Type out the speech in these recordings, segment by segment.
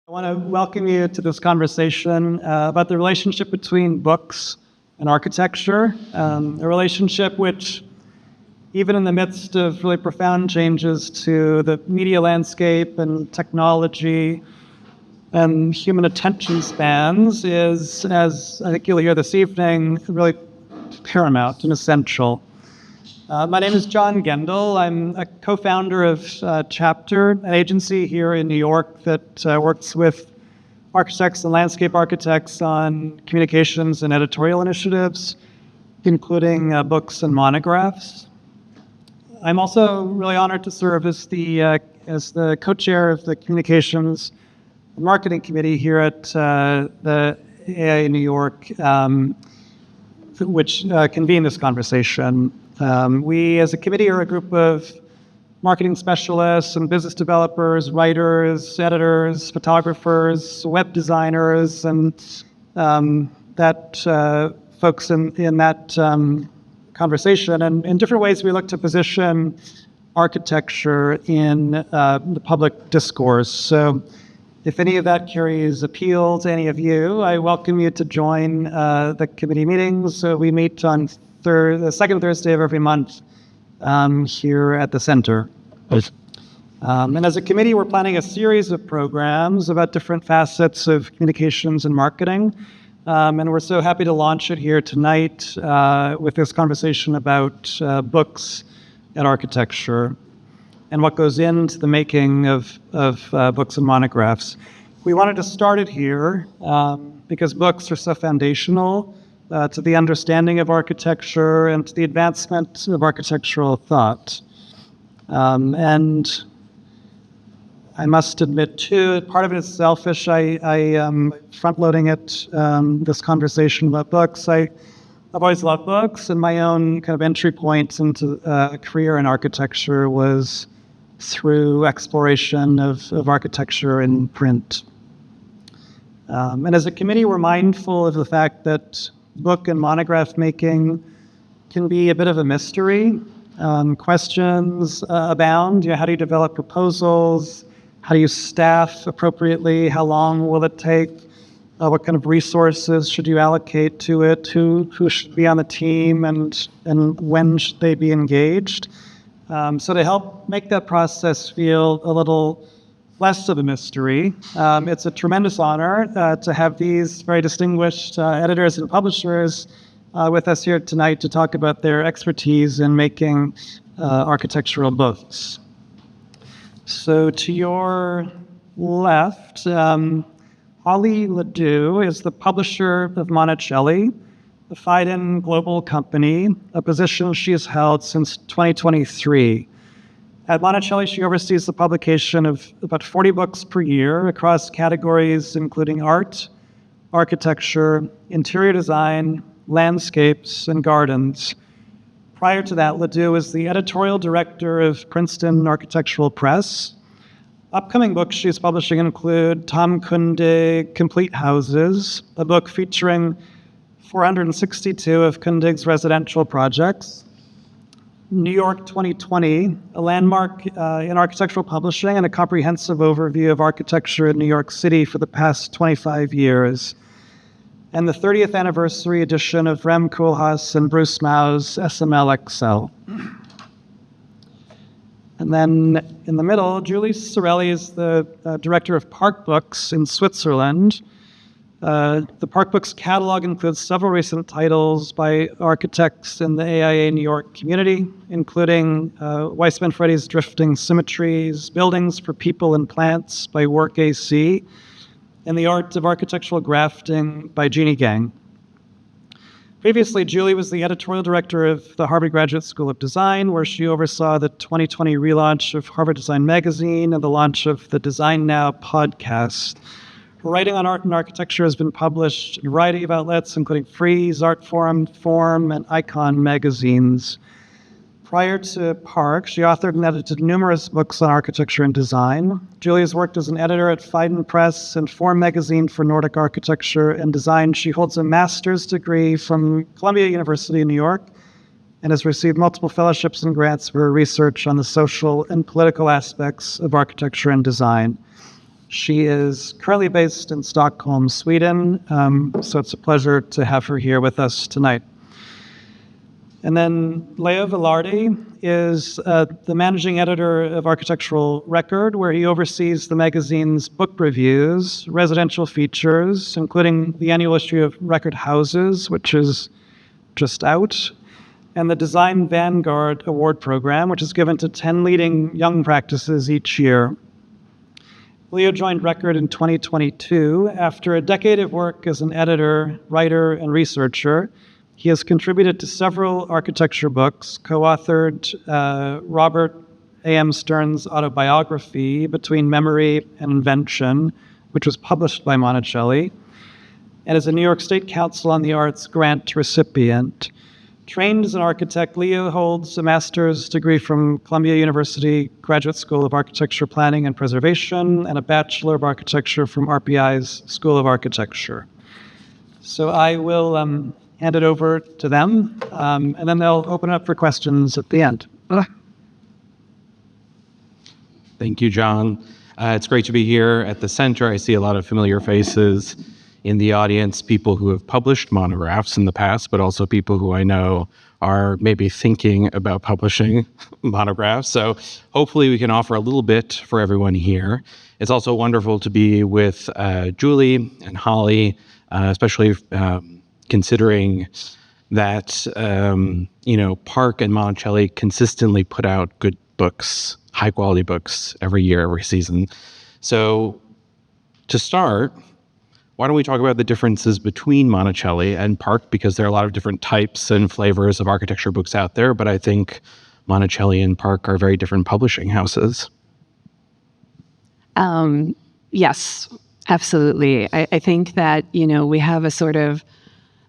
I want to welcome you to this conversation about the relationship between books and architecture, a relationship which, even in the midst of really profound changes to the media landscape and technology and human attention spans, is, as I think you'll hear this evening, really paramount and essential. My name is John Gendall. I'm a co-founder of Chapter, an agency here in New York that works with architects and landscape architects on communications and editorial initiatives, including books and monographs. I'm also really honored to serve as the co-chair of the Communications and Marketing Committee here at the AIANY New York, which convened this conversation. We, as a committee, are a group of marketing specialists and business developers, writers, editors, photographers, web designers, and folks in that conversation. And in different ways, we look to position architecture in the public discourse. So if any of that carries appeal to any of you, I welcome you to join the committee meetings. So we meet on the second Thursday of every month here at the center. And as a committee, we're planning a series of programs about different facets of communications and marketing. And we're so happy to launch it here tonight with this conversation about books and architecture and what goes into the making of books and monographs. We wanted to start it here because books are so foundational to the understanding of architecture and to the advancement of architectural thought. And I must admit, too, part of it is selfish. I front-loading it, this conversation about books. I've always loved books, and my own kind of entry point into a career in architecture was through exploration of architecture in print. And as a committee, we're mindful of the fact that book and monograph making can be a bit of a mystery. Questions abound. How do you develop proposals? How do you staff appropriately? How long will it take? What kind of resources should you allocate to it? Who should be on the team, and when should they be engaged? So to help make that process feel a little less of a mystery, it's a tremendous honor to have these very distinguished editors and publishers with us here tonight to talk about their expertise in making architectural books. So to your left, Holly LaDue is the publisher of Monacelli, a Fiden global company, a position she has held since 2023. At Monacelli, she oversees the publication of about 40 books per year across categories including art, architecture, interior design, landscapes, and gardens. Prior to that, LaDue is the editorial director of Princeton Architectural Press. Upcoming books she's publishing include Tom Kundig, Complete Houses, a book featuring 462 of Kundig's residential projects, New York 2020, a landmark in architectural publishing and a comprehensive overview of architecture in New York City for the past 25 years, and the 30th anniversary edition of Rem Koolhaas and Bruce Mau's SML XL. And then in the middle, Julie Cirelli is the director of Park Books in Switzerland. The Park Books catalog includes several recent titles by architects in the AIA New York community, including Weissman Freddy's Drifting Symmetries, Buildings for People and Plants by Work AC, and The Art of Architectural Grafting by Jeannie Gang. Previously, Julie was the editorial director of the Harvard Graduate School of Design, where she oversaw the 2020 relaunch of Harvard Design Magazine and the launch of the Design Now podcast. Her writing on art and architecture has been published in a variety of outlets, including Frieze, Artforum, Form, and Icon magazines. Prior to Park, she authored and edited numerous books on architecture and design. Julie has worked as an editor at Fiden Press and Form magazine for Nordic architecture and design. She holds a master's degree from Columbia University in New York and has received multiple fellowships and grants for her research on the social and political aspects of architecture and design. She is currently based in Stockholm, Sweden, so it's a pleasure to have her here with us tonight. And then Leopoldo Villardi is the managing editor of Architectural Record, where he oversees the magazine's book reviews, residential features, including the annual issue of Record Houses, which is just out, and the Design Vanguard Award Program, which is given to 10 leading young practices each year. Leo joined Record in 2022. After a decade of work as an editor, writer, and researcher, he has contributed to several architecture books, co-authored Robert A.M. Stern's autobiography, Between Memory and Invention, which was published by Monacelli, and is a New York State Council on the Arts grant recipient. Trained as an architect, Leo holds a master's degree from Columbia University Graduate School of Architecture, Planning, and Preservation, and a Bachelor of Architecture from RPI's School of Architecture. So I will hand it over to them, and then they'll open it up for questions at the end. Thank you, John. It's great to be here at the center. I see a lot of familiar faces in the audience, people who have published monographs in the past, but also people who I know are maybe thinking about publishing monographs. So hopefully we can offer a little bit for everyone here. It's also wonderful to be with Julie and Holly, especially considering that, Park and Monacelli consistently put out good books, high quality books every year, every season. So to start, why don't we talk about the differences between Monacelli and Park, because there are a lot of different types and flavors of architecture books out there, but I think Monacelli and Park are very different publishing houses. Yes, absolutely. I think that, we have a sort of,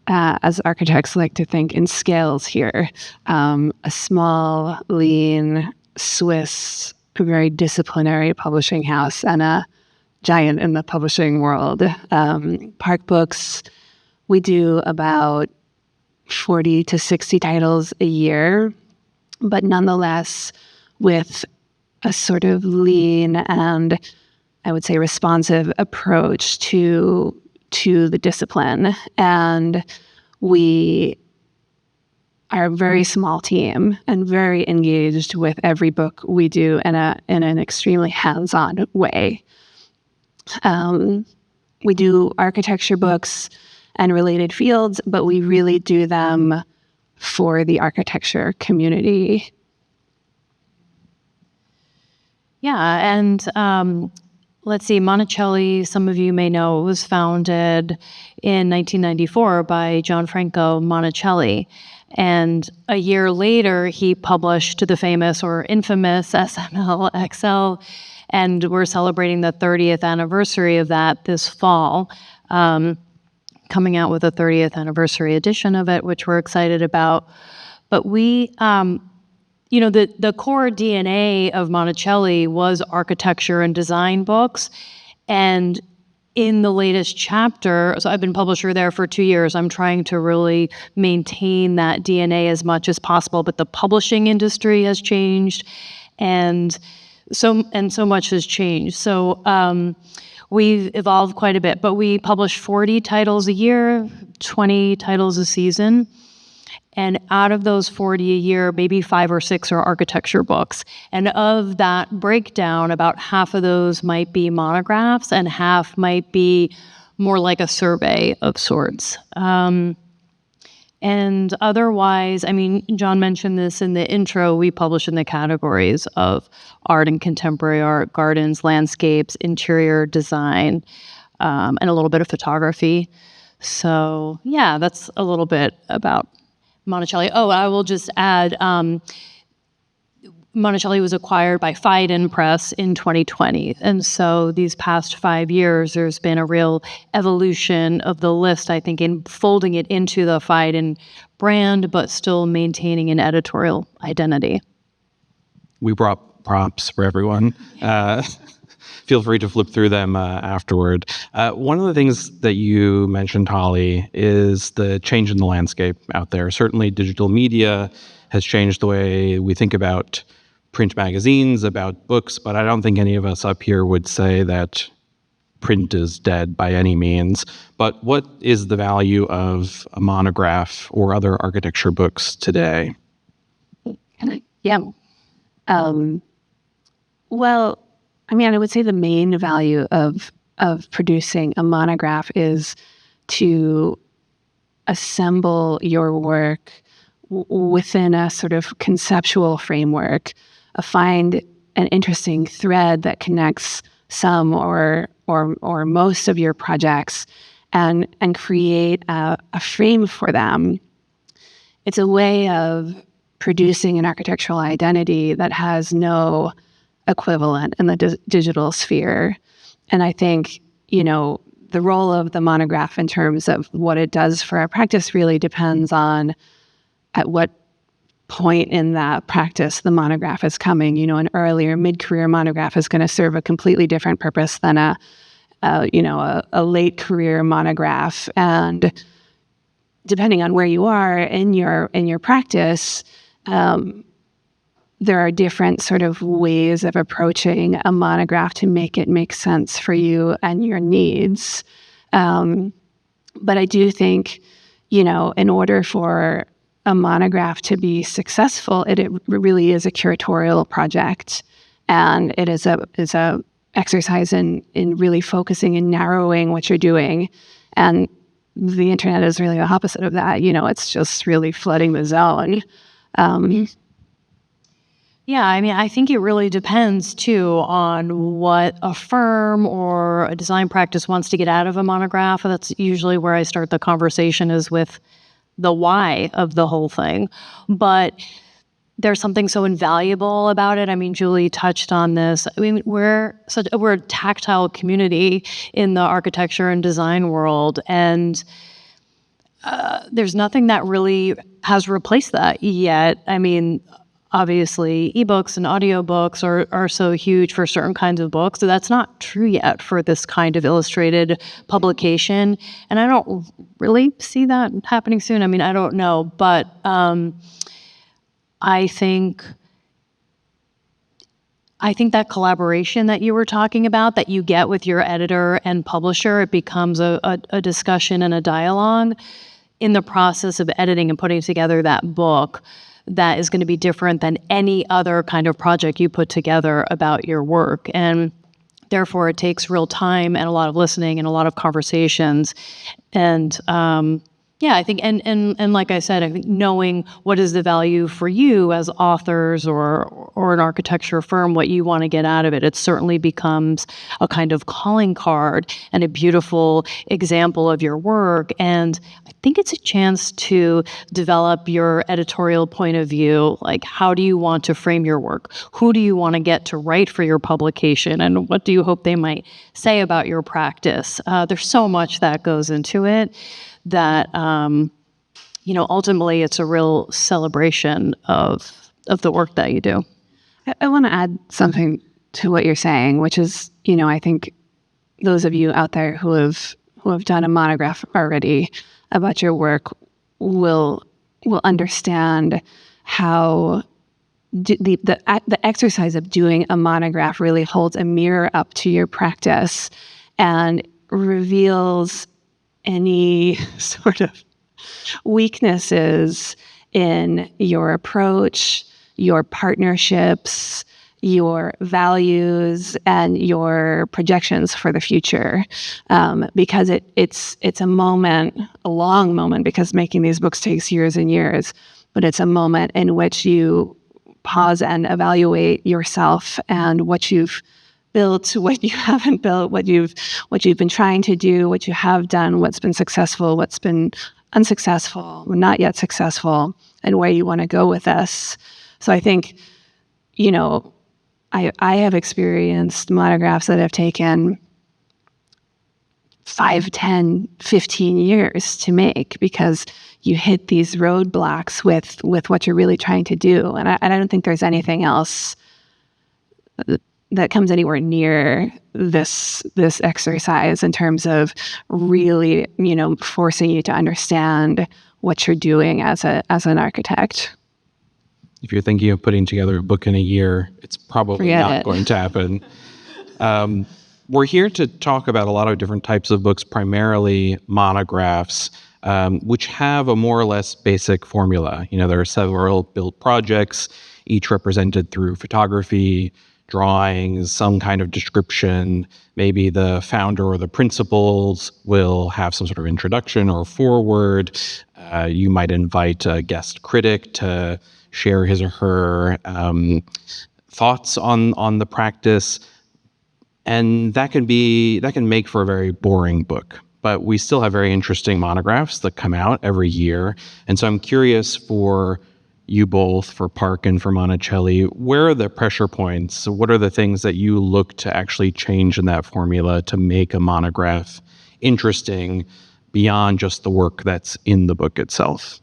as architects like to think in scales here, a small, lean, Swiss, very disciplinary publishing house and a giant in the publishing world. Park Books, we do about 40 to 60 titles a year, but nonetheless with a sort of lean and, I would say, responsive approach to the discipline. And we are a very small team and very engaged with every book we do in an extremely hands-on way. We do architecture books and related fields, but we really do them for the architecture community. Yeah, and let's see, Monacelli, some of you may know, was founded in 1994 by Gianfranco Monacelli. And a year later, he published the famous or infamous SML XL, and we're celebrating the 30th anniversary of that this fall, coming out with a 30th anniversary edition of it, which we're excited about. But we, the core DNA of Monacelli was architecture and design books. And in the latest chapter, so I've been publisher there for 2 years, I'm trying to really maintain that DNA as much as possible, but the publishing industry has changed, and so much has changed. So we've evolved quite a bit, but we publish 40 titles a year, 20 titles a season. And out of those 40 a year, maybe 5 or 6 are architecture books. And of that breakdown, about half of those might be monographs and half might be more like a survey of sorts. And otherwise, John mentioned this in the intro, we publish in the categories of art and contemporary art, gardens, landscapes, interior design, and a little bit of photography. So yeah, that's a little bit about Monacelli. Oh, I will just add, Monacelli was acquired by Fiden Press in 2020. And so these past 5 years, there's been a real evolution of the list, I think, in folding it into the Fiden brand, but still maintaining an editorial identity. We brought prompts for everyone. Feel free to flip through them afterward. One of the things that you mentioned, Holly, is the change in the landscape out there. Certainly digital media has changed the way we think about print magazines, about books, but I don't think any of us up here would say that print is dead by any means. But what is the value of a monograph or other architecture books today? Yeah. Well, I mean, I would say the main value of producing a monograph is to assemble your work within a sort of conceptual framework, find an interesting thread that connects some or most of your projects, and create a frame for them. It's a way of producing an architectural identity that has no equivalent in the digital sphere. And I think, the role of the monograph in terms of what it does for our practice really depends on at what point in that practice the monograph is coming. An earlier mid-career monograph is going to serve a completely different purpose than a late career monograph. And depending on where you are in your practice, there are different sort of ways of approaching a monograph to make it make sense for you and your needs. But I do think, in order for a monograph to be successful, it really is a curatorial project, and it is a exercise in really focusing and narrowing what you're doing. And the internet is really the opposite of that. It's just really flooding the zone. Yeah, I mean, I think it really depends, too, on what a firm or a design practice wants to get out of a monograph. That's usually where I start the conversation, is with the why of the whole thing. But there's something so invaluable about it. I mean, Julie touched on this. I mean, we're a tactile community in the architecture and design world, and there's nothing that really has replaced that yet. I mean, obviously, ebooks and audiobooks are so huge for certain kinds of books. So that's not true yet for this kind of illustrated publication. And I don't really see that happening soon. I mean, I don't know. But I think that collaboration that you were talking about, that you get with your editor and publisher, it becomes a discussion and a dialogue in the process of editing and putting together that book, that is going to be different than any other kind of project you put together about your work. And therefore, it takes real time and a lot of listening and a lot of conversations. And I think, and like I said, I think knowing what is the value for you as authors or an architecture firm, what you want to get out of it, it certainly becomes a kind of calling card and a beautiful example of your work. And I think it's a chance to develop your editorial point of view. Like, how do you want to frame your work? Who do you want to get to write for your publication? And what do you hope they might say about your practice? There's so much that goes into it, that ultimately it's a real celebration of the work that you do. I want to add something to what you're saying, which is, I think those of you out there who have done a monograph already about your work will understand how the exercise of doing a monograph really holds a mirror up to your practice and reveals any sort of weaknesses in your approach, your partnerships, your values, and your projections for the future. Because it's a moment, a long moment, because making these books takes years and years, but it's a moment in which you pause and evaluate yourself and what you've built, what you haven't built, what you've been trying to do, what you have done, what's been successful, what's been unsuccessful, not yet successful, and where you want to go with this. So I think, I have experienced monographs that have taken 5, 10, 15 years to make, because you hit these roadblocks with what you're really trying to do. And I don't think there's anything else that comes anywhere near this exercise in terms of really, forcing you to understand what you're doing as an architect. If you're thinking of putting together a book in a year, it's probably not going to happen. We're here to talk about a lot of different types of books, primarily monographs, which have a more or less basic formula. There are several built projects, each represented through photography, drawings, some kind of description. Maybe the founder or the principals will have some sort of introduction or foreword. You might invite a guest critic to share his or her thoughts on the practice. And that can make for a very boring book. But we still have very interesting monographs that come out every year. And so I'm curious for you both, for Park and for Monacelli, where are the pressure points? What are the things that you look to actually change in that formula to make a monograph interesting beyond just the work that's in the book itself?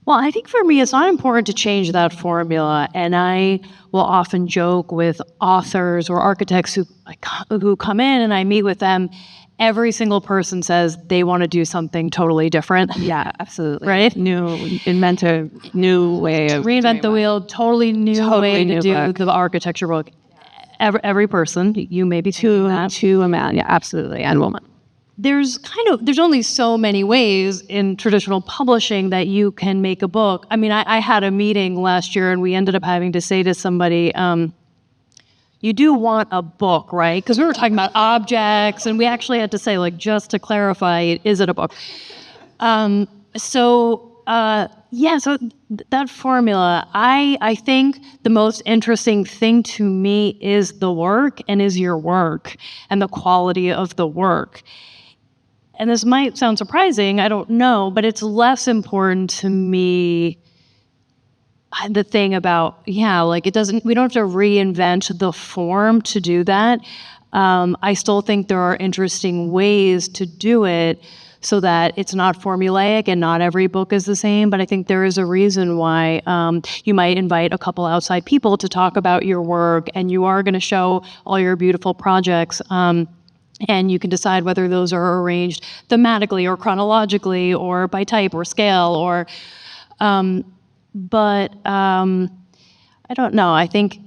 Well, I think for me, it's not important to change that formula. And I will often joke with authors or architects who come in and I meet with them. Every single person says they want to do something totally different. Yeah, absolutely. Right? Invent a new way of Reinvent the wheel, totally new way to do book. the architecture book. Every person, you may be to a man, yeah, absolutely, and woman. There's only so many ways in traditional publishing that you can make a book. I mean, I had a meeting last year and we ended up having to say to somebody, you do want a book, right? Because we were talking about objects and we actually had to say, like, just to clarify, is it a book? So that formula, I think the most interesting thing to me is the work and is your work and the quality of the work. And this might sound surprising, I don't know, but it's less important to me the thing about, we don't have to reinvent the form to do that. I still think there are interesting ways to do it so that it's not formulaic and not every book is the same. But I think there is a reason why you might invite a couple outside people to talk about your work and you are going to show all your beautiful projects. And you can decide whether those are arranged thematically or chronologically or by type or scale or, but I don't know. I think,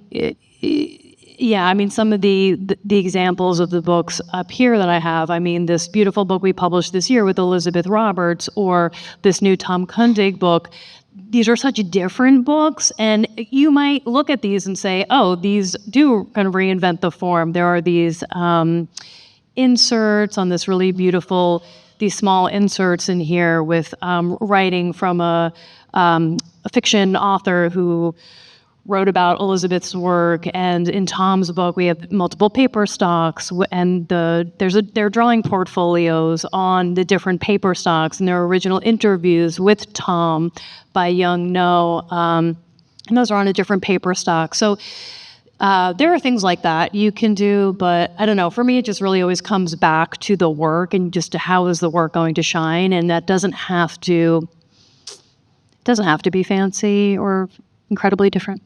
some of the examples of the books up here that I have, this beautiful book we published this year with Elizabeth Roberts or this new Tom Kundig book, these are such different books, and you might look at these and say, oh, these do kind of reinvent the form. There are these inserts on this really beautiful, these small inserts in here with writing from a fiction author who wrote about Elizabeth's work, and in Tom's book we have multiple paper stocks, and they're drawing portfolios on the different paper stocks, and there are original interviews with Tom by Young No, and those are on a different paper stock. So there are things like that you can do, but I don't know. For me, it just really always comes back to the work and just to how is the work going to shine, and that doesn't have to be fancy or incredibly different.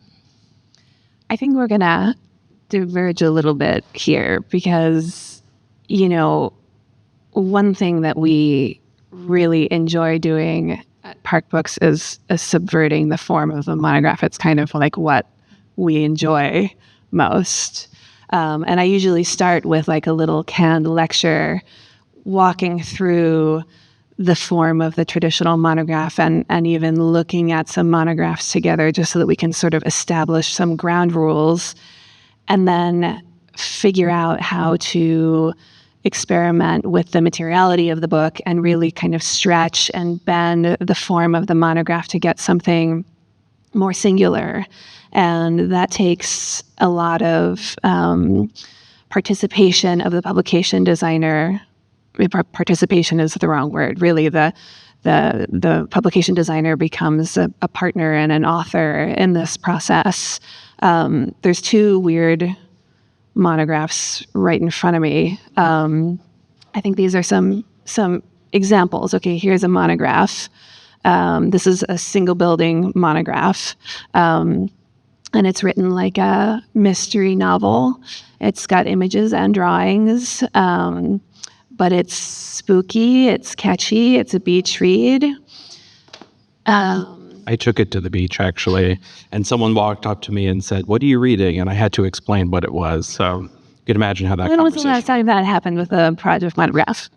I think we're gonna diverge a little bit here because, one thing that we really enjoy doing at Park Books is subverting the form of a monograph. It's kind of like what we enjoy most. And I usually start with like a little canned lecture walking through the form of the traditional monograph and even looking at some monographs together just so that we can sort of establish some ground rules and then figure out how to experiment with the materiality of the book and really kind of stretch and bend the form of the monograph to get something more singular. And that takes a lot of participation of the publication designer. Participation is the wrong word. Really, the publication designer becomes a partner and an author in this process. There's two weird monographs right in front of me. I think these are some examples. Okay, here's a monograph. This is a single building monograph. And it's written like a mystery novel. It's got images and drawings. But it's spooky, it's catchy, it's a beach read. I took it to the beach, actually, and someone walked up to me and said, "What are you reading?" And I had to explain what it was. So could imagine how that When was the conversation. last time that happened with a project monograph?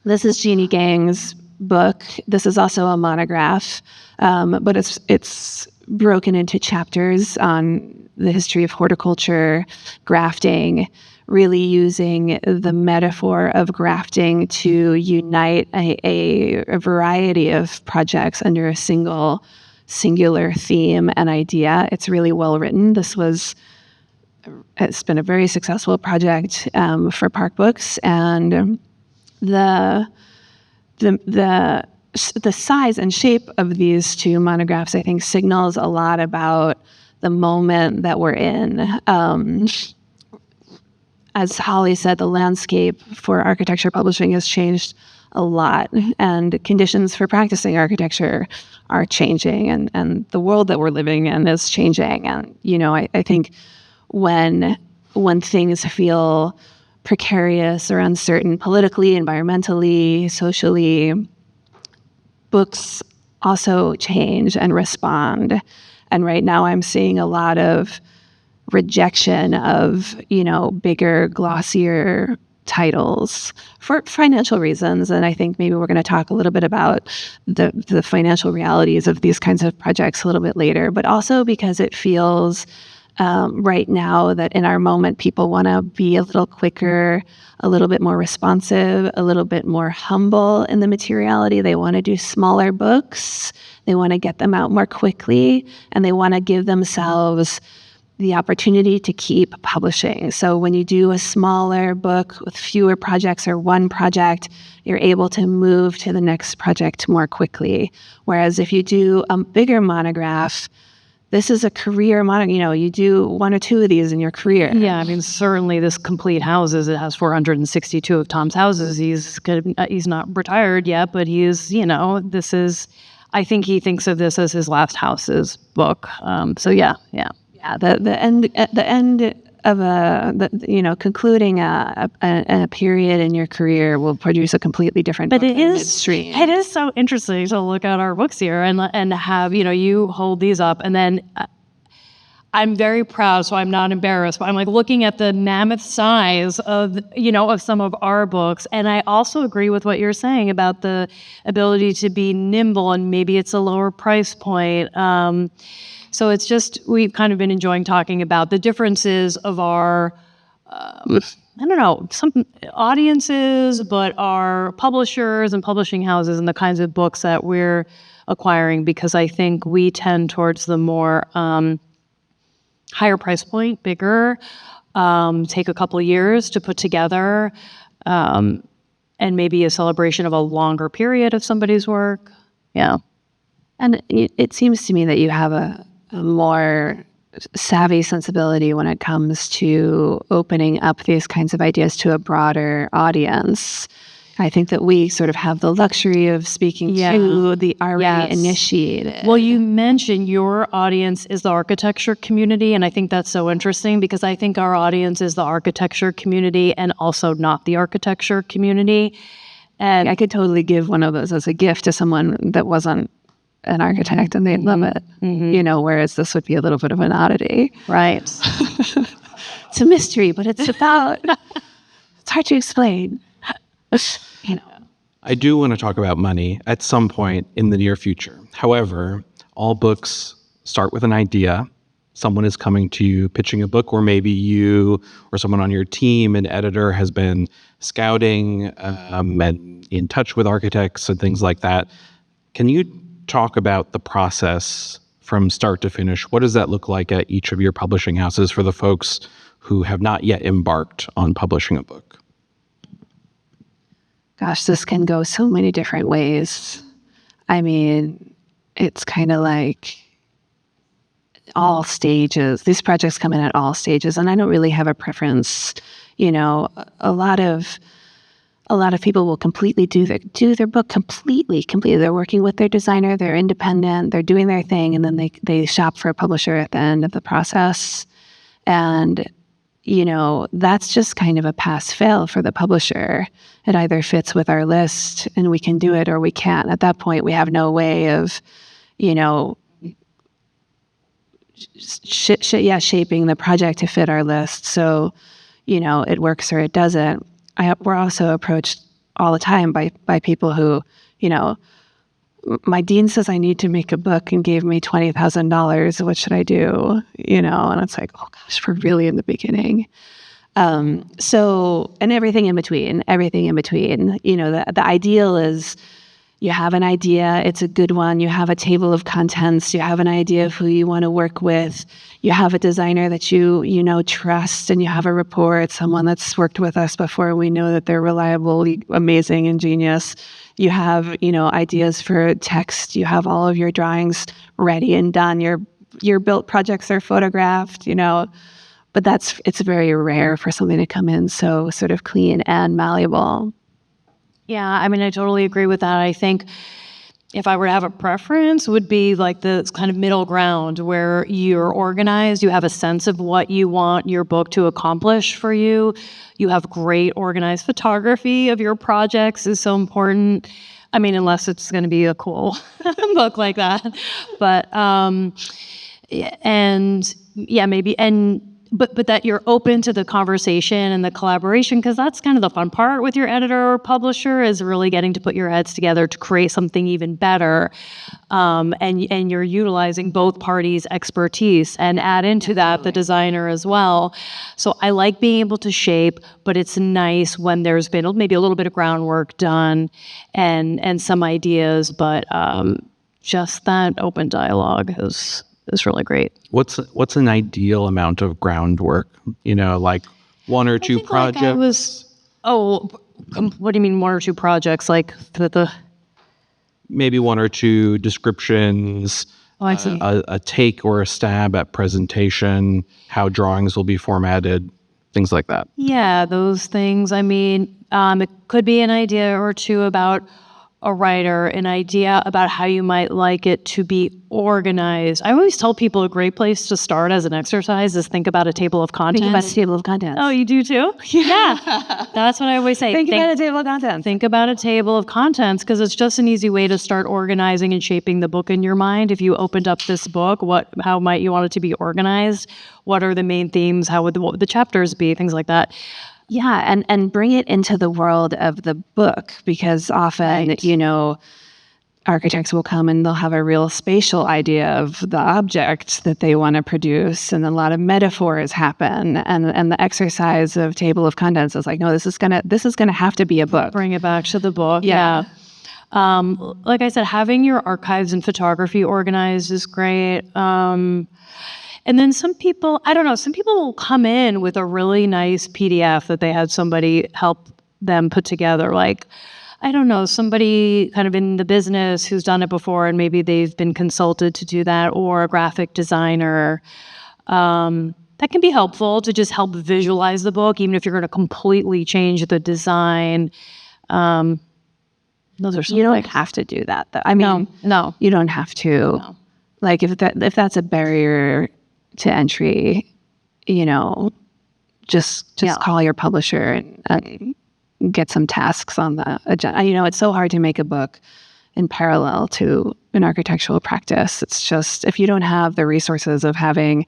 This is Jeannie Gang's book. This is also a monograph, but it's broken into chapters on the history of horticulture, grafting, really using the metaphor of grafting to unite a variety of projects under a singular theme and idea. It's really well written. It's been a very successful project for Park Books, and the size and shape of these two monographs, I think, signals a lot about the moment that we're in. As Holly said, the landscape for architecture publishing has changed a lot, and conditions for practicing architecture are changing, and the world that we're living in is changing. And, I think when things feel precarious or uncertain politically, environmentally, socially, books also change and respond. And right now I'm seeing a lot of rejection of, bigger, glossier titles for financial reasons. And I think maybe we're going to talk a little bit about the financial realities of these kinds of projects a little bit later, but also because it feels right now that in our moment, people want to be a little quicker, a little bit more responsive, a little bit more humble in the materiality. They want to do smaller books. They want to get them out more quickly, and they want to give themselves the opportunity to keep publishing. So when you do a smaller book with fewer projects or one project, you're able to move to the next project more quickly. Whereas if you do a bigger monograph, this is a career monograph. You do one or two of these in your career. Yeah, I mean, certainly this complete houses. It has 462 of Tom's houses. He's not retired yet, but this is. I think he thinks of this as his last houses book. So yeah. Yeah, the end of concluding a period in your career will produce a completely different But book it than is midstream. it is so interesting to look at our books here and have you hold these up, and then I'm very proud, so I'm not embarrassed, but I'm like looking at the mammoth size of some of our books, and I also agree with what you're saying about the ability to be nimble, and maybe it's a lower price point. So it's just, we've kind of been enjoying talking about the differences of our, some audiences, but our publishers and publishing houses and the kinds of books that we're acquiring, because I think we tend towards the more higher price point, bigger, take a couple years to put together, and maybe a celebration of a longer period of somebody's work. Yeah. And it seems to me that you have a more savvy sensibility when it comes to opening up these kinds of ideas to a broader audience. I think that we sort of have the luxury of speaking to the already initiated. Well, you mentioned your audience is the architecture community, and I think that's so interesting because I think our audience is the architecture community and also not the architecture community. And I could totally give one of those as a gift to someone that wasn't an architect and they'd love it, whereas this would be a little bit of an oddity. Right. It's a mystery, but it's hard to explain. I do want to talk about money at some point in the near future. However, all books start with an idea. Someone is coming to you pitching a book, or maybe you or someone on your team, an editor, has been scouting and in touch with architects and things like that. Can you talk about the process from start to finish? What does that look like at each of your publishing houses for the folks who have not yet embarked on publishing a book? Gosh, this can go so many different ways. I mean, it's kind of like all stages. These projects come in at all stages, and I don't really have a preference. A lot of people will completely do their book completely. They're working with their designer, they're independent, they're doing their thing, and then they shop for a publisher at the end of the process. And that's just kind of a pass-fail for the publisher. It either fits with our list and we can do it, or we can't. At that point, we have no way of, shaping the project to fit our list. So, it works or it doesn't. We're also approached all the time by people who, my dean says I need to make a book and gave me $20,000. What should I do? And it's like, oh gosh, we're really in the beginning. And everything in between, the ideal is you have an idea, it's a good one, you have a table of contents, you have an idea of who you want to work with, you have a designer that you trust, and you have a rapport, it's someone that's worked with us before, we know that they're reliable, amazing, and genius. You have, ideas for text, you have all of your drawings ready and done, your built projects are photographed, but it's very rare for something to come in so sort of clean and malleable. Yeah, I mean, I totally agree with that. I think if I were to have a preference, would be like the kind of middle ground where you're organized, you have a sense of what you want your book to accomplish for you. You have great organized photography of your projects is so important. I mean, unless it's going to be a cool book like that. But, But that you're open to the conversation and the collaboration, because that's kind of the fun part with your editor or publisher, is really getting to put your heads together to create something even better. And you're utilizing both parties' expertise and add into that the designer as well. So I like being able to shape, but it's nice when there's been maybe a little bit of groundwork done and some ideas, but just that open dialogue is really great. What's an ideal amount of groundwork? Like one or two projects? What do you mean one or two projects? Like the maybe one or two descriptions, I see. A take or a stab at presentation, how drawings will be formatted, things like that. Yeah, those things. I mean, it could be an idea or two about a writer, an idea about how you might like it to be organized. I always tell people a great place to start as an exercise is think about a table of contents. Think about a table of contents. Oh, you do too? Yeah. That's what I always say. Think about a table of contents. Think about a table of contents, because it's just an easy way to start organizing and shaping the book in your mind. If you opened up this book, how might you want it to be organized? What are the main themes? What would the chapters be? Things like that. Yeah, and bring it into the world of the book, because often, architects will come and they'll have a real spatial idea of the object that they want to produce, and a lot of metaphors happen. And the exercise of table of contents is like, no, this is gonna have to be a book. Bring it back to the book. Yeah. Like I said, having your archives and photography organized is great. And then some people will come in with a really nice PDF that they had somebody help them put together. Like, I don't know, somebody kind of in the business who's done it before and maybe they've been consulted to do that, or a graphic designer. That can be helpful to just help visualize the book, even if you're going to completely change the design. Those are some You don't things. have to do that, though. I mean, No. you don't have to. No. Like, if that's a barrier to entry, just call your publisher and get some tasks on the agenda. It's so hard to make a book in parallel to an architectural practice. It's just, if you don't have the resources of having,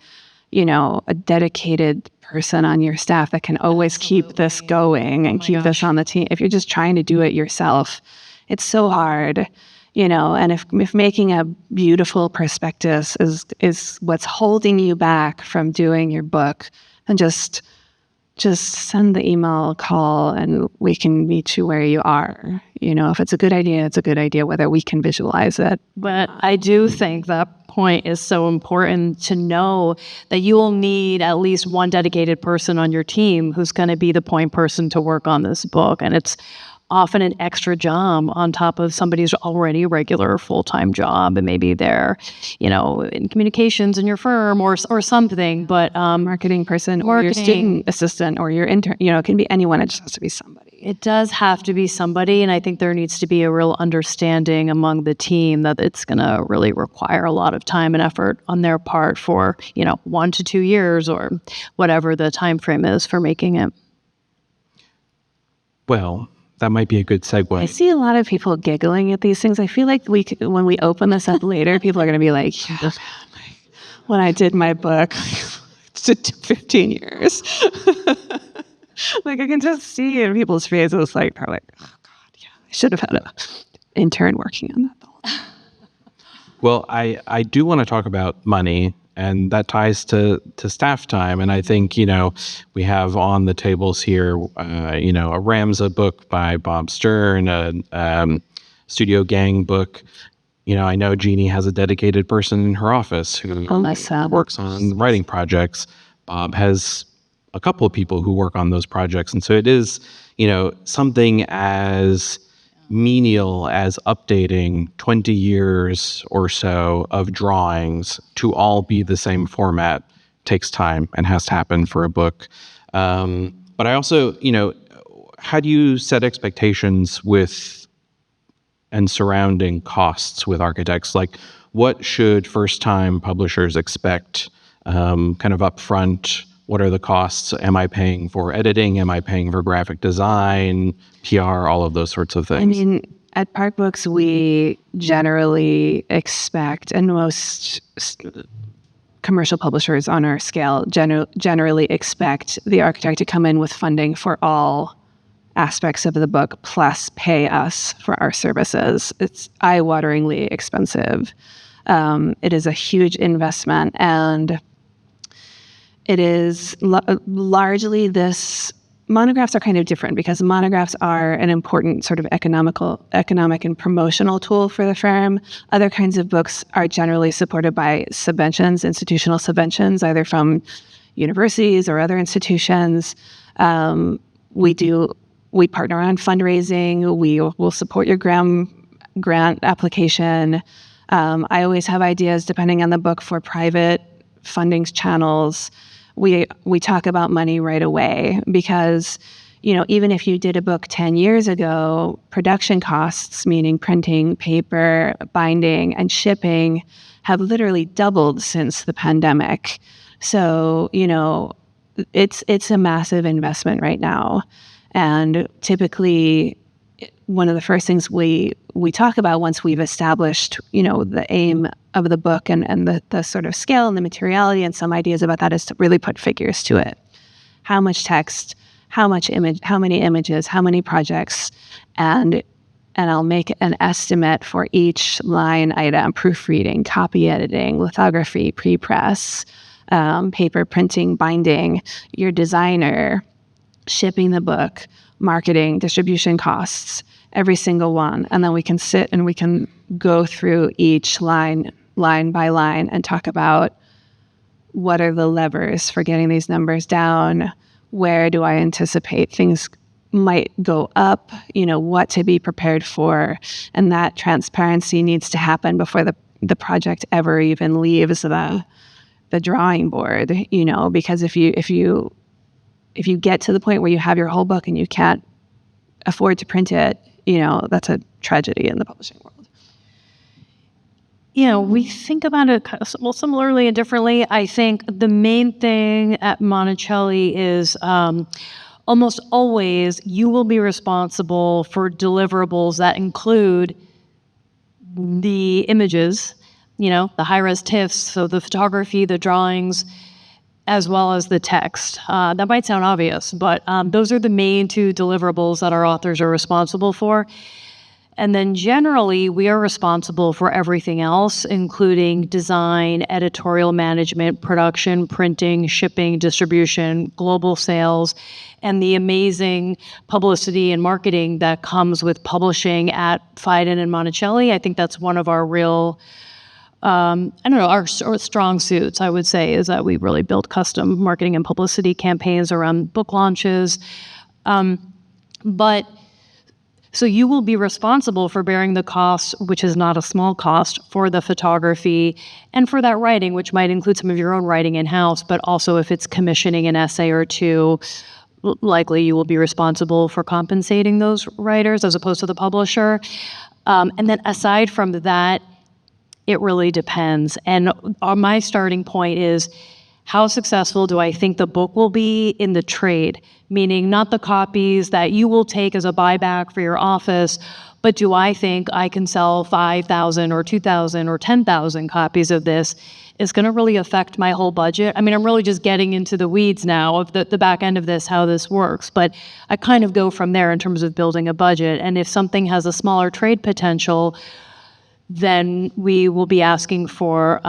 a dedicated person on your staff that can always keep this going and keep this on the team, if you're just trying to do it yourself, it's so hard. And if making a beautiful prospectus is what's holding you back from doing your book, then just send the email, call, and we can meet you where you are. If it's a good idea, it's a good idea, whether we can visualize it. But I do think that point is so important, to know that you will need at least one dedicated person on your team who's going to be the point person to work on this book. And it's often an extra job on top of somebody's already regular full-time job, and maybe they're, in communications in your firm or something. But Marketing person, or your student assistant, or your intern. It can be anyone. It just has to be somebody. It does have to be somebody, and I think there needs to be a real understanding among the team that it's going to really require a lot of time and effort on their part for 1 to 2 years, or whatever the time frame is for making it. Well, that might be a good segue. I see a lot of people giggling at these things. I feel like when we open this up later, people are going to be like, yeah, when I did my book, it took 15 years. Like I can just see in people's faces, like they're like, oh God, yeah, I should have had an intern working on that the whole time. Well, I do want to talk about money, and that ties to staff time. And I think, we have on the tables here, a Ramsey book by Bob Stern, a Studio Gang book. I know Jeannie has a dedicated person in her office who works on writing projects. Bob has a couple of people who work on those projects. And so it is, something as menial as updating 20 years or so of drawings to all be the same format takes time and has to happen for a book. But I also, how do you set expectations with and surrounding costs with architects? Like, what should first-time publishers expect kind of upfront? What are the costs? Am I paying for editing? Am I paying for graphic design, PR, all of those sorts of things? I mean, at Park Books, we generally expect, and most commercial publishers on our scale generally expect the architect to come in with funding for all aspects of the book, plus pay us for our services. It's eye-wateringly expensive. It is a huge investment, and it is largely this. Monographs are kind of different because monographs are an important sort of economic and promotional tool for the firm. Other kinds of books are generally supported by subventions, institutional subventions, either from universities or other institutions. We partner on fundraising. We will support your grant application. I always have ideas, depending on the book, for private funding channels. We talk about money right away because, even if you did a book 10 years ago, production costs, meaning printing, paper, binding, and shipping, have literally doubled since the pandemic. So, it's a massive investment right now. And typically, one of the first things we talk about once we've established, the aim of the book and the sort of scale and the materiality and some ideas about that is to really put figures to it. How much text, how many images, how many projects, and I'll make an estimate for each line item: proofreading, copy editing, lithography, pre-press, paper printing, binding, your designer, shipping the book, marketing, distribution costs, every single one. And then we can sit and we can go through each line by line and talk about what are the levers for getting these numbers down, where do I anticipate things might go up, what to be prepared for. And that transparency needs to happen before the project ever even leaves the drawing board, because if you get to the point where you have your whole book and you can't afford to print it, that's a tragedy in the publishing world. We think about it similarly and differently. I think the main thing at Monacelli is almost always you will be responsible for deliverables that include the images, the high-res TIFFs, so the photography, the drawings, as well as the text. That might sound obvious, but those are the main two deliverables that our authors are responsible for. And then generally, we are responsible for everything else, including design, editorial management, production, printing, shipping, distribution, global sales, and the amazing publicity and marketing that comes with publishing at Phaidon and Monacelli. I think that's one of our real our strong suits, I would say, is that we really build custom marketing and publicity campaigns around book launches. So you will be responsible for bearing the cost, which is not a small cost, for the photography and for that writing, which might include some of your own writing in-house, but also if it's commissioning an essay or two, likely you will be responsible for compensating those writers as opposed to the publisher. And then aside from that, it really depends. And my starting point is, how successful do I think the book will be in the trade? Meaning not the copies that you will take as a buyback for your office, But do I think I can sell 5,000 or 2,000 or 10,000 copies of this? Is going to really affect my whole budget. I mean, I'm really just getting into the weeds now of the back end of this, how this works. But I kind of go from there in terms of building a budget. And if something has a smaller trade potential, then we will be asking for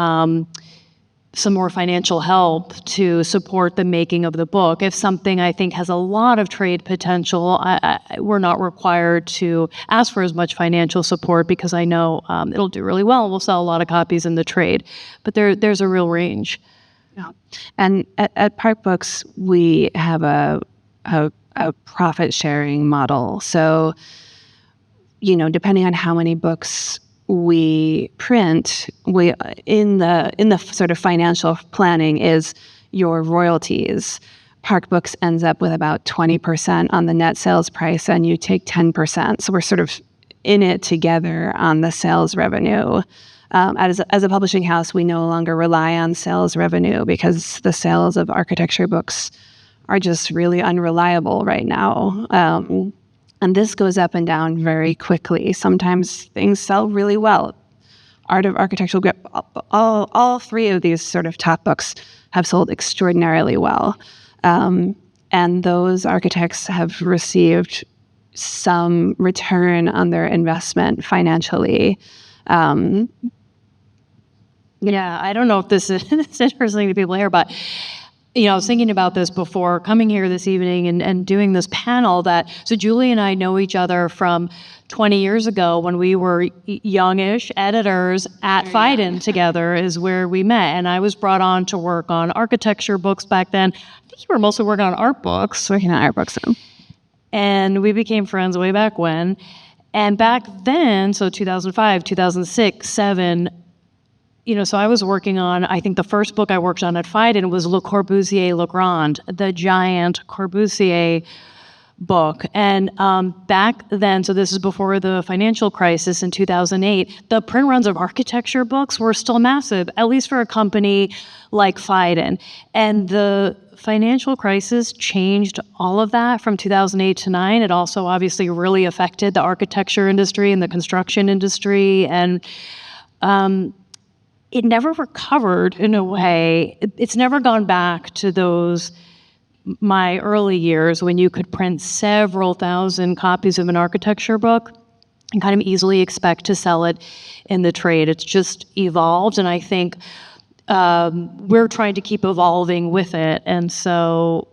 some more financial help to support the making of the book. If something I think has a lot of trade potential, we're not required to ask for as much financial support because I know it'll do really well. We'll sell a lot of copies in the trade, but there's a real range. Yeah. And at Park Books, we have a profit sharing model. So, depending on how many books we print, we in the sort of financial planning is your royalties. Park Books ends up with about 20% on the net sales price, and you take 10%. So we're sort of in it together on the sales revenue. As a publishing house, we no longer rely on sales revenue because the sales of architecture books are just really unreliable right now. And this goes up and down very quickly. Sometimes things sell really well. Art of Architectural Grip, all three of these sort of top books have sold extraordinarily well. And those architects have received some return on their investment financially. Yeah, I don't know if this is interesting to people here, but I was thinking about this before coming here this evening and doing this panel so Julie and I know each other from 20 years ago when we were youngish editors at Phaidon together is where we met. And I was brought on to work on architecture books back then. I think you were mostly working on art books. Working on art books. And we became friends way back when. And back then, so 2005, 2006, 2007, so I was working on, I think the first book I worked on at Phaidon was Le Corbusier Le Grand, the giant Corbusier book. And back then, so this is before the financial crisis in 2008, the print runs of architecture books were still massive, at least for a company like Phaidon. And the financial crisis changed all of that from 2008 to 2009. It also obviously really affected the architecture industry and the construction industry. And it never recovered in a way. It's never gone back to my early years when you could print several thousand copies of an architecture book and kind of easily expect to sell it in the trade. It's just evolved, and I think we're trying to keep evolving with it. And so,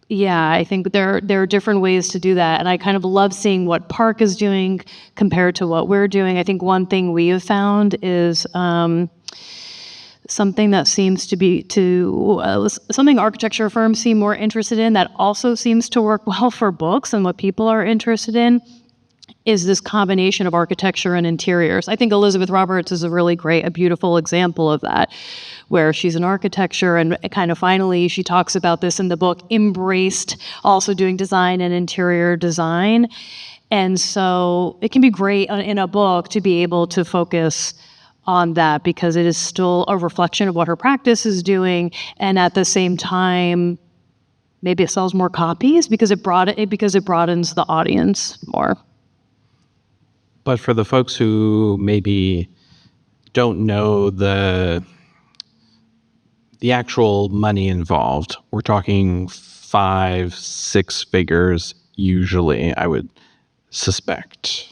yeah, I think there are different ways to do that. And I kind of love seeing what Park is doing compared to what we're doing. I think one thing we have found is something that seems to be something architecture firms seem more interested in that also seems to work well for books and what people are interested in is this combination of architecture and interiors. I think Elizabeth Roberts is a beautiful example of that, where she's an architecture and kind of finally, she talks about this in the book, embraced also doing design and interior design. And so it can be great in a book to be able to focus on that because it is still a reflection of what her practice is doing. And at the same time, maybe it sells more copies because it broadens the audience more. But for the folks who maybe don't know the actual money involved, we're talking 5-6 figures usually, I would suspect.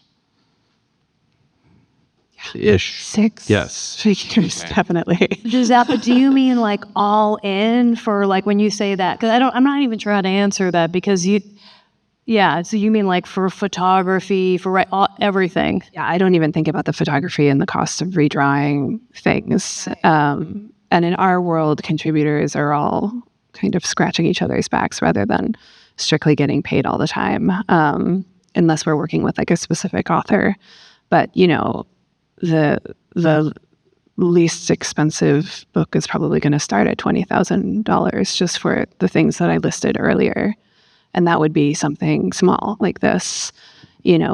Ish. 6 Yes. figures, definitely. Giuseppe, do you mean like all in for like when you say that? Because I'm not even sure how to answer that because so you mean like for photography, for everything? Yeah, I don't even think about the photography and the cost of redrawing things. And in our world, contributors are all kind of scratching each other's backs rather than strictly getting paid all the time, unless we're working with like a specific author. But, the least expensive book is probably going to start at $20,000 just for the things that I listed earlier. And that would be something small like this.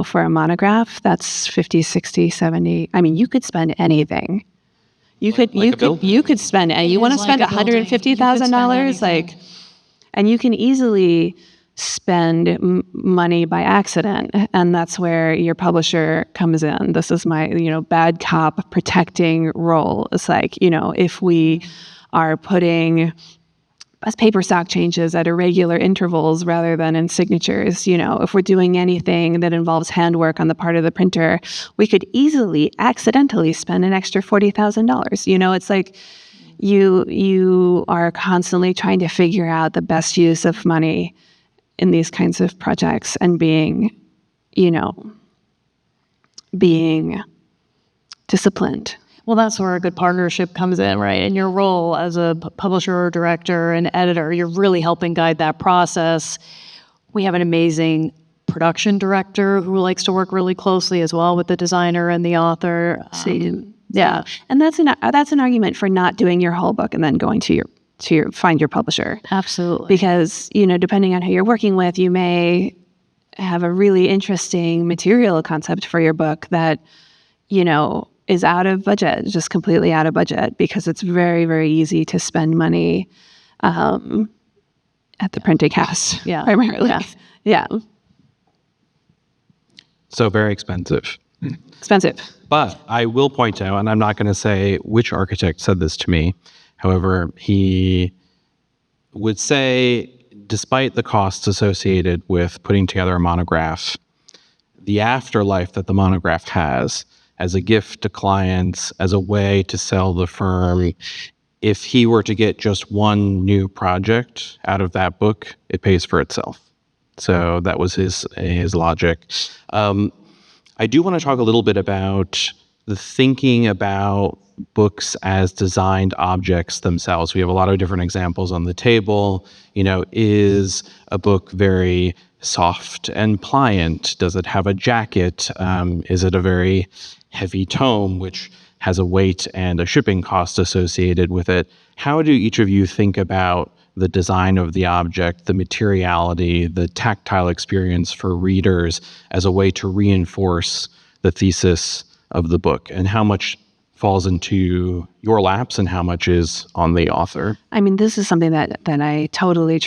For a monograph, that's 50, 60, 70. I mean, you could spend anything. You could spend, and you want to spend $150,000, and you can easily spend money by accident, and that's where your publisher comes in. This is my, bad cop protecting role. It's like, if we are putting as paper stock changes at irregular intervals rather than in signatures, if we're doing anything that involves handwork on the part of the printer, we could easily accidentally spend an extra $40,000. It's like you are constantly trying to figure out the best use of money in these kinds of projects, and being disciplined. Well, that's where a good partnership comes in, right? In your role as a publisher or director and editor, you're really helping guide that process. We have an amazing production director who likes to work really closely as well with the designer and the author. Yeah, and that's an argument for not doing your whole book and then going to find your publisher. absolutely. Because, depending on who you're working with, you may have a really interesting material concept for your book that, is out of budget, just completely out of budget, because it's very, very easy to spend money at the printing house, primarily. Yeah. So very expensive. Expensive. But I will point out, and I'm not going to say which architect said this to me. However, he would say, despite the costs associated with putting together a monograph, the afterlife that the monograph has as a gift to clients, as a way to sell the firm, if he were to get just one new project out of that book, it pays for itself. So that was his logic. I do want to talk a little bit about the thinking about books as designed objects themselves. We have a lot of different examples on the table. Is a book very soft and pliant? Does it have a jacket? Is it a very heavy tome, which has a weight and a shipping cost associated with it? How do each of you think about the design of the object, the materiality, the tactile experience for readers as a way to reinforce the thesis of the book, and how much falls into your laps and how much is on the author? I mean, this is something that I totally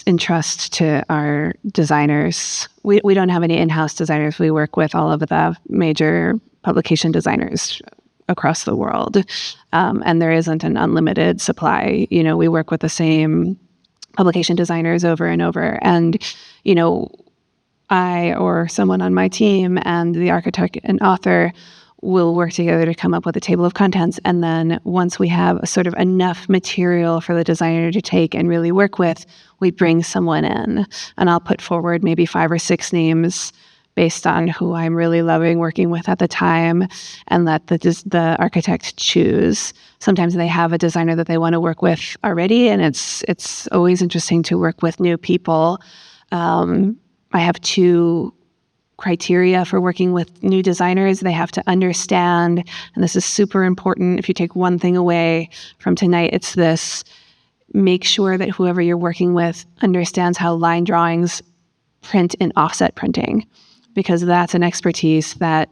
entrust to our designers. We don't have any in-house designers. We work with all of the major publication designers across the world, and there isn't an unlimited supply. We work with the same publication designers over and over, and I or someone on my team and the architect and author will work together to come up with a table of contents. And then once we have a sort of enough material for the designer to take and really work with, we bring someone in, and I'll put forward maybe 5 or 6 names based on who I'm really loving working with at the time, and let the architect choose. Sometimes they have a designer that they want to work with already, and it's always interesting to work with new people. I have 2 criteria for working with new designers. They have to understand, and this is super important, if you take one thing away from tonight, it's this: make sure that whoever you're working with understands how line drawings print in offset printing, because that's an expertise that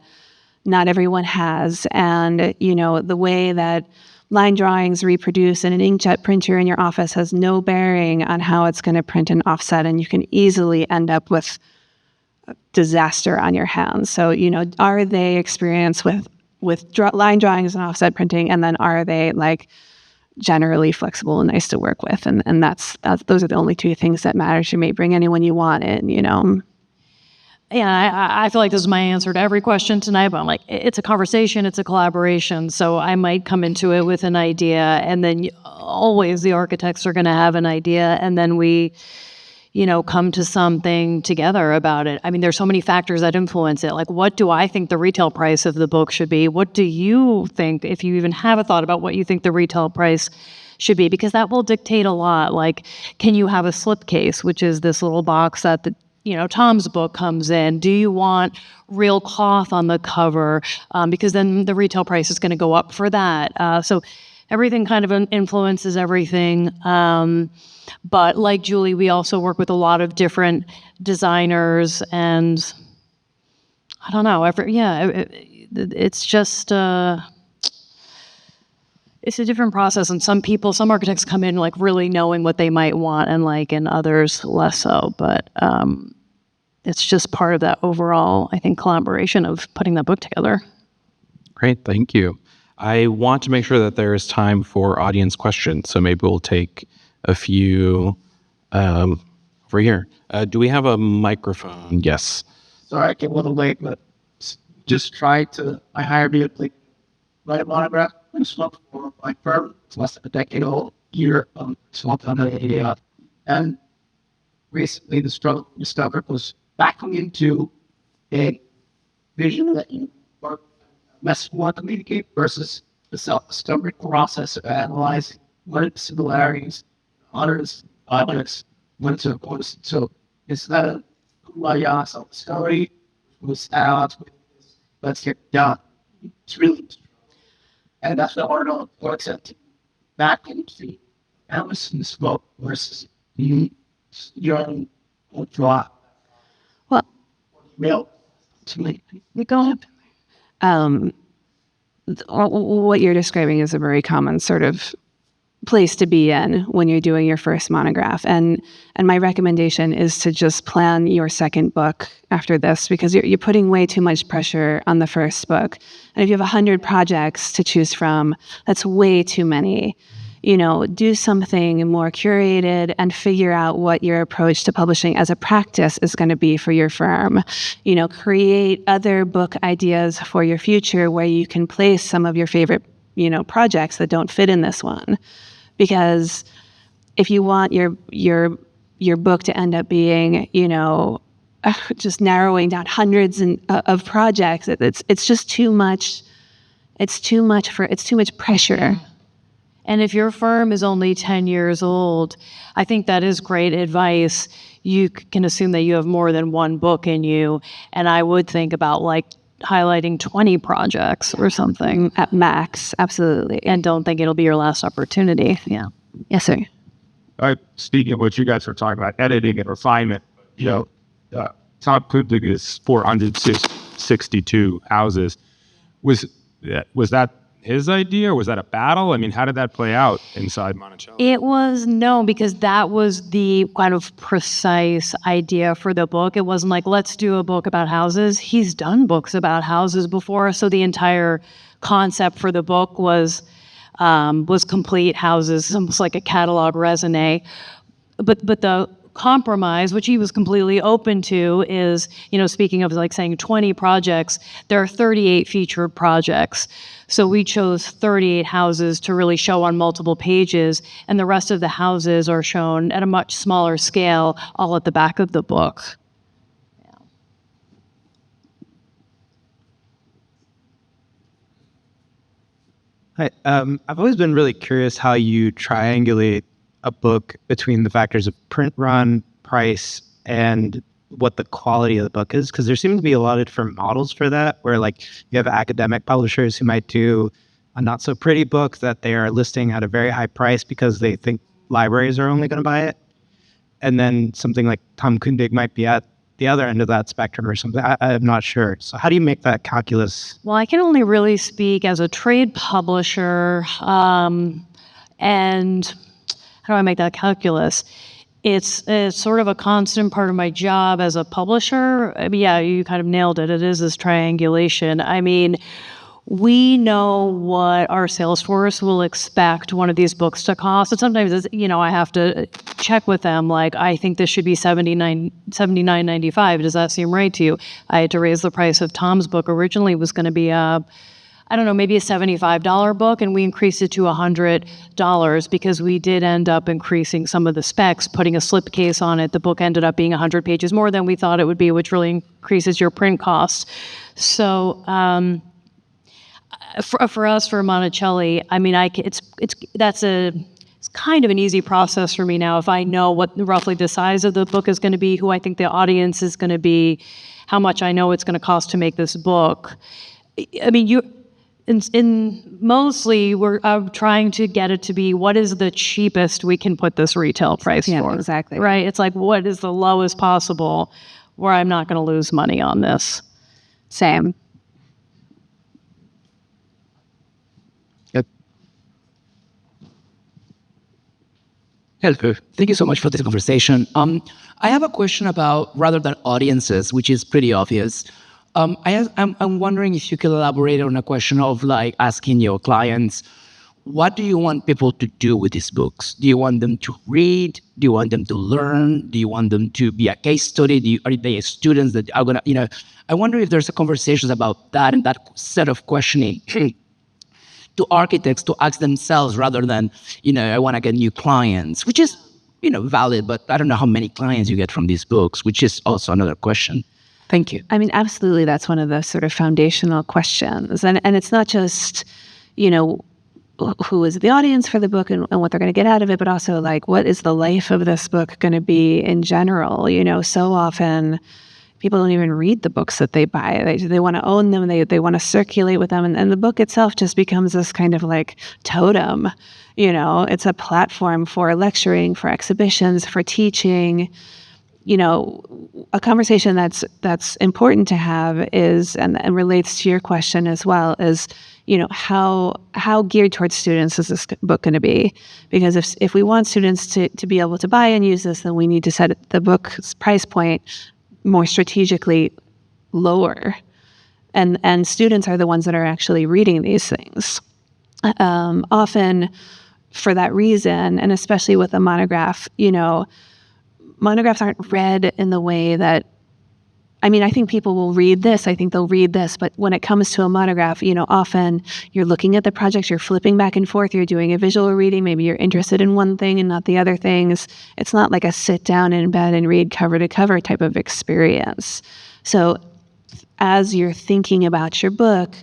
not everyone has. And, the way that line drawings reproduce in an inkjet printer in your office has no bearing on how it's going to print in offset, and you can easily end up with disaster on your hands. So, are they experienced with line drawings and offset printing, and then are they generally flexible and nice to work with? And those are the only 2 things that matter. You may bring anyone you want in, Yeah, I feel like this is my answer to every question tonight, but I'm like, it's a conversation, it's a collaboration. So I might come into it with an idea, and then always the architects are going to have an idea, and then we come to something together about it. I mean, there's so many factors that influence it. Like, what do I think the retail price of the book should be? What do you think, if you even have a thought about what you think the retail price should be? Because that will dictate a lot. Like, can you have a slipcase, which is this little box that Tom's book comes in? Do you want real cloth on the cover? Because then the retail price is going to go up for that. So everything kind of influences everything. But like Julie, we also work with a lot of different designers, and I don't know. It's just it's a different process, and some architects come in like really knowing what they might want and like, and others less so. But it's just part of that overall, I think, collaboration of putting that book together. Great, thank you. I want to make sure that there is time for audience questions, so maybe we'll take a few over here. Do we have a microphone? Yes. Sorry, I came a little late, but just I hired you to write a monograph for my firm. It's less than a decade old. And recently the struggle discovered was backing into a vision that you want to communicate versus the self-discovery process of analyzing what are the similarities, others, what's important. So is that a kumbaya self-discovery? Was out, let's get it done. It's really, and that's the hard work set back into analysis and scope versus your own draw. Well, Real to me. we go what you're describing is a very common sort of place to be in when you're doing your first monograph. And my recommendation is to just plan your second book after this, because you're putting way too much pressure on the first book. And if you have 100 projects to choose from, that's way too many. Do something more curated and figure out what your approach to publishing as a practice is going to be for your firm. Create other book ideas for your future where you can place some of your favorite, projects that don't fit in this one. Because if you want your book to end up being, just narrowing down hundreds of projects, it's just too much. It's too much pressure. And if your firm is only 10 years old, I think that is great advice. You can assume that you have more than one book in you. And I would think about like highlighting 20 projects or something At max, absolutely. and don't think it'll be your last opportunity. Yeah. Yes, sir. Speaking of what you guys are talking about, editing and refinement, Tom Kudlik is 462 houses. Was that his idea, or was that a battle? I mean, how did that play out inside Monacelli? It was no, because that was the kind of precise idea for the book. It wasn't like, let's do a book about houses. He's done books about houses before. So the entire concept for the book was complete houses, almost like a catalog raisonné. But the compromise, which he was completely open to, is, speaking of like saying 20 projects, there are 38 featured projects. So we chose 38 houses to really show on multiple pages, and the rest of the houses are shown at a much smaller scale, all at the back of the book. Hi, I've always been really curious how you triangulate a book between the factors of print run, price, and what the quality of the book is, because there seems to be a lot of different models for that, where like you have academic publishers who might do a not so pretty book that they are listing at a very high price because they think libraries are only going to buy it, and then something like Tom Kundig might be at the other end of that spectrum or something. I'm not sure. So how do you make that calculus? Well, I can only really speak as a trade publisher, and how do I make that calculus? It's sort of a constant part of my job as a publisher. I mean, yeah, you kind of nailed it. It is this triangulation. I mean, we know what our sales force will expect one of these books to cost. And sometimes, I have to check with them, like, I think this should be $79.95. Does that seem right to you? I had to raise the price of Tom's book. Originally, it was going to be maybe a $75 book, and we increased it to $100 because we did end up increasing some of the specs, putting a slipcase on it. The book ended up being 100 pages more than we thought it would be, which really increases your print costs. So for us, for Monacelli, I mean, it's kind of an easy process for me now. If I know what roughly the size of the book is going to be, who I think the audience is going to be, how much I know it's going to cost to make this book. I mean, mostly we're trying to get it to be what is the cheapest we can put this retail price Yeah, for. exactly. Right? It's like, what is the lowest possible where I'm not going to lose money on this? Same. Hello. Thank you so much for this conversation. I have a question about rather than audiences, which is pretty obvious. I'm wondering if you could elaborate on a question of like asking your clients, what do you want people to do with these books? Do you want them to read? Do you want them to learn? Do you want them to be a case study? Are they students that are gonna, I wonder if there's a conversations about that and that set of questioning to architects to ask themselves rather than, I want to get new clients, which is, valid, but I don't know how many clients you get from these books, which is also another question. Thank you. I mean, absolutely, that's one of the sort of foundational questions. And it's not just, who is the audience for the book and what they're going to get out of it, but also like, what is the life of this book going to be in general? So often people don't even read the books that they buy. They want to own them. They want to circulate with them. And the book itself just becomes this kind of like totem. It's a platform for lecturing, for exhibitions, for teaching. A conversation that's important to have is, and relates to your question as well, is, how geared towards students is this book going to be? Because if we want students to be able to buy and use this, then we need to set the book's price point more strategically lower. And students are the ones that are actually reading these things. Often for that reason, and especially with a monograph, monographs aren't read in the way that, I think people will read this, I think they'll read this, but when it comes to a monograph, often you're looking at the project, you're flipping back and forth, you're doing a visual reading, maybe you're interested in one thing and not the other things. It's not like a sit down in bed and read cover to cover type of experience. So as you're thinking about your book,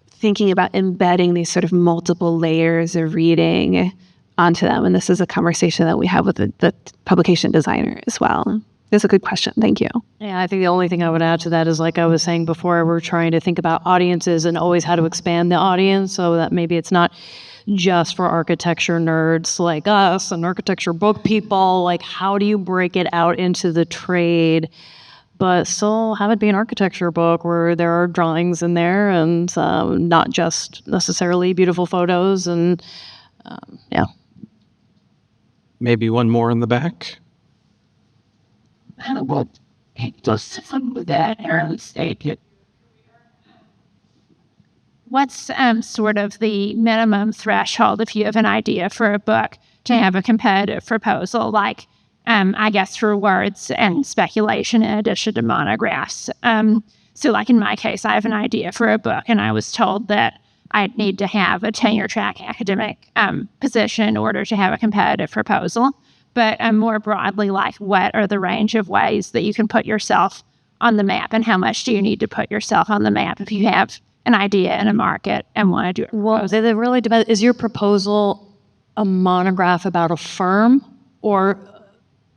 thinking about embedding these sort of multiple layers of reading onto them, and this is a conversation that we have with the publication designer as well. It's a good question. Thank you. Yeah, I think the only thing I would add to that is, like I was saying before, we're trying to think about audiences and always how to expand the audience so that maybe it's not just for architecture nerds like us and architecture book people. Like, how do you break it out into the trade, but still have it be an architecture book where there are drawings in there and not just necessarily beautiful photos and, yeah. Maybe one more in the back. Well, does some of that early stage? What's sort of the minimum threshold if you have an idea for a book to have a competitive proposal, like, I guess, for words and speculation in addition to monographs? So like in my case, I have an idea for a book and I was told that I'd need to have a tenure track academic position in order to have a competitive proposal. But more broadly, like, what are the range of ways that you can put yourself on the map, and how much do you need to put yourself on the map if you have an idea in a market and want to do it? Well, it really depends. Is your proposal a monograph about a firm or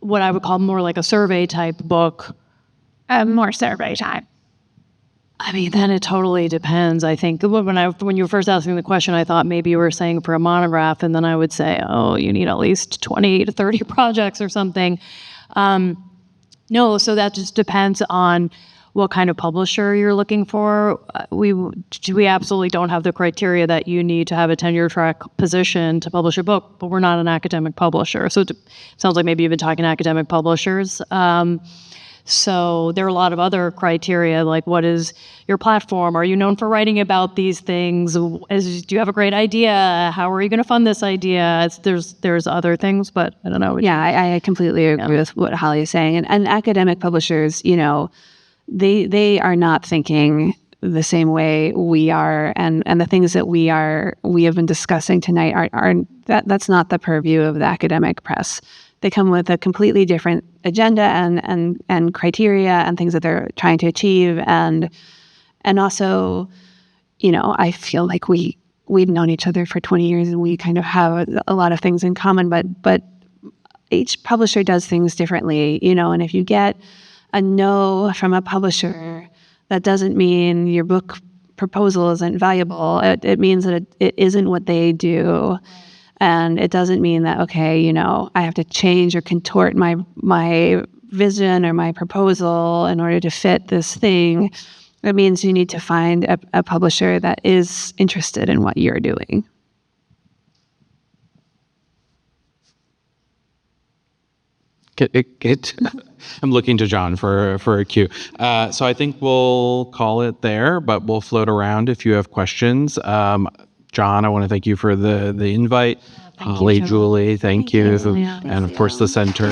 what I would call more like a survey type book? More survey type. Then it totally depends. I think when you were first asking the question, I thought maybe you were saying for a monograph, and then I would say, oh, you need at least 20 to 30 projects or something. No, so that just depends on what kind of publisher you're looking for. We absolutely don't have the criteria that you need to have a tenure track position to publish a book, but we're not an academic publisher. So it sounds like maybe you've been talking to academic publishers. So there are a lot of other criteria, like what is your platform? Are you known for writing about these things? Do you have a great idea? How are you going to fund this idea? There's other things, but I don't know. Yeah, I completely agree with what Holly is saying. And academic publishers, they are not thinking the same way we are, and the things that we have been discussing tonight that's not the purview of the academic press. They come with a completely different agenda and criteria and things that they're trying to achieve. And also, I feel like we've known each other for 20 years and we kind of have a lot of things in common, but each publisher does things differently, and if you get a no from a publisher, that doesn't mean your book proposal isn't valuable. It means that it isn't what they do. And it doesn't mean that, okay, I have to change or contort my vision or my proposal in order to fit this thing. It means you need to find a publisher that is interested in what you're doing. I'm looking to John for a cue. So I think we'll call it there, but we'll float around if you have questions. John, I want to thank you for the invite. Holly, Julie, thank you. Yeah. And of course the center.